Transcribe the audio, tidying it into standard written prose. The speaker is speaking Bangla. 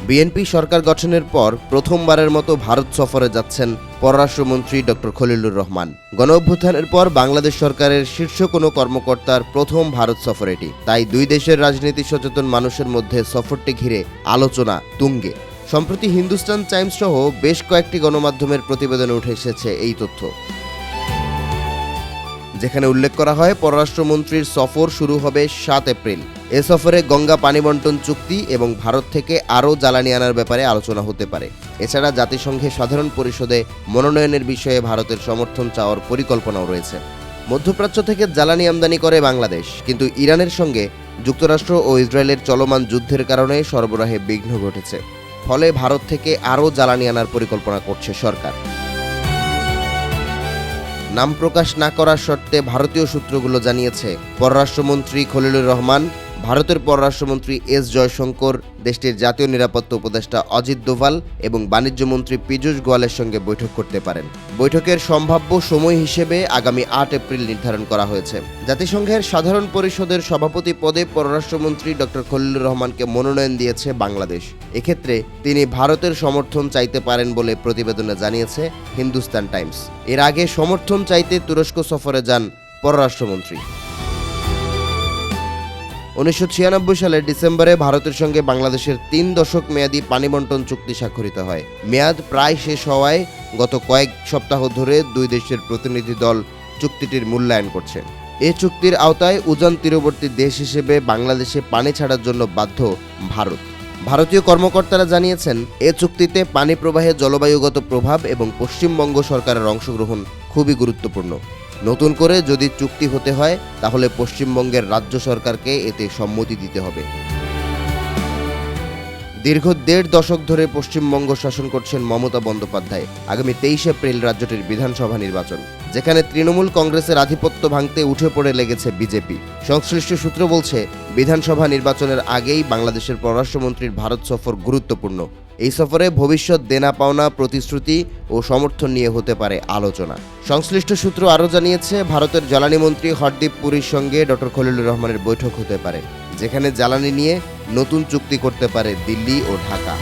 বিএনপি সরকার গঠনের পর প্রথমবারের মতো ভারত সফরে যাচ্ছেন পররাষ্ট্রমন্ত্রী ডক্টর খলিলুর রহমান। গণঅভ্যুত্থানের পর বাংলাদেশ সরকারের শীর্ষ কোনো কর্মকর্তার প্রথম ভারত সফর এটি। তাই দুই দেশের রাজনীতি সচেতন মানুষের মধ্যে সফরটি ঘিরে আলোচনা তুঙ্গে। সম্প্রতি হিন্দুস্তান টাইমস সহ বেশ কয়েকটি গণমাধ্যমের প্রতিবেদনে উঠে এসেছে এই তথ্য, যেখানে উল্লেখ করা হয় পররাষ্ট্রমন্ত্রীর সফর শুরু হবে 7 এপ্রিল। এ সফরে গঙ্গা পানি বন্টন চুক্তি এবং ভারত থেকে আরও জ্বালানি আনার ব্যাপারে আলোচনা হতে পারে। এছাড়া জাতিসংঘের সাধারণ পরিষদে মনোনয়নের বিষয়ে ভারতের সমর্থন চাওয়ার পরিকল্পনাও রয়েছে। মধ্যপ্রাচ্য থেকে জ্বালানি আমদানি করে বাংলাদেশ, কিন্তু ইরানের সঙ্গে যুক্তরাষ্ট্র ও ইসরায়েলের চলমান যুদ্ধের কারণে সরবরাহে বিঘ্ন ঘটেছে। ফলে ভারত থেকে আরও জ্বালানি আনার পরিকল্পনা করছে সরকার। নাম প্রকাশ না করার শর্তে ভারতীয় সূত্রগুলো জানিয়েছে, পররাষ্ট্রমন্ত্রী খলিলুর রহমান ভারতের পররাষ্ট্রমন্ত্রী এস জয়শঙ্কর, দেশটির জাতীয় নিরাপত্তা উপদেষ্টা অজিত দোভাল এবং বাণিজ্যমন্ত্রী পীযূষ গোয়ালের সঙ্গে বৈঠক করতে পারেন। বৈঠকের সম্ভাব্য সময় হিসেবে আগামী 8 এপ্রিল নির্ধারণ করা হয়েছে। জাতিসংঘের সাধারণ পরিষদের সভাপতি পদে পররাষ্ট্রমন্ত্রী ডক্টর খলিলুর রহমানকে মনোনয়ন দিয়েছে বাংলাদেশ। এক্ষেত্রে তিনি ভারতের সমর্থন চাইতে পারেন বলে প্রতিবেদনে জানিয়েছে হিন্দুস্তান টাইমস। এর আগে সমর্থন চাইতে তুরস্ক সফরে যান পররাষ্ট্রমন্ত্রী। 1996 সালের ডিসেম্বরে ভারতের সঙ্গে বাংলাদেশের 3 দশক মেয়াদী পানি বন্টন চুক্তি স্বাক্ষরিত হয়। মেয়াদ প্রায় শেষ হওয়ায় গত কয়েক সপ্তাহ ধরে দুই দেশের প্রতিনিধি দল চুক্তিটির মূল্যায়ন করছে। এ চুক্তির আওতায় উজান তীরবর্তী দেশ হিসেবে বাংলাদেশে পানি ছাড়ার জন্য বাধ্য ভারত। ভারতীয় কর্মকর্তারা জানিয়েছেন, এ চুক্তিতে পানি প্রবাহে জলবায়ুগত প্রভাব এবং পশ্চিমবঙ্গ সরকারের অংশগ্রহণ খুবই গুরুত্বপূর্ণ। নতুন করে যদি চুক্তি হতে হয় তাহলে পশ্চিমবঙ্গের রাজ্য সরকারকে এতে সম্মতি দিতে হবে। দীর্ঘ 1.5 দশক ধরে পশ্চিমবঙ্গ শাসন করছেন মমতা বন্দ্যোপাধ্যায়। আগামী 23 এপ্রিল রাজ্যটির বিধানসভা নির্বাচন, যেখানে তৃণমূল কংগ্রেসের আধিপত্য ভাঙতে উঠে পড়ে লেগেছে বিজেপি। সংশ্লিষ্ট সূত্র বলছে, বিধানসভা নির্বাচনের আগেই বাংলাদেশের পররাষ্ট্রমন্ত্রীর ভারত সফর গুরুত্বপূর্ণ। এই সফরে ভবিষ্যৎ দেনা পাওনা, প্রতিশ্রুতি ও সমর্থন নিয়ে হতে পারে আলোচনা। সংশ্লিষ্ট সূত্র আরও জানিয়েছে, ভারতের জ্বালানি মন্ত্রী হরদীপ পুরীর সঙ্গে ডক্টর খলিলুর রহমানের বৈঠক হতে পারে, যেখানে জ্বালানি নিয়ে নতুন চুক্তি করতে পারে দিল্লি ও ঢাকা।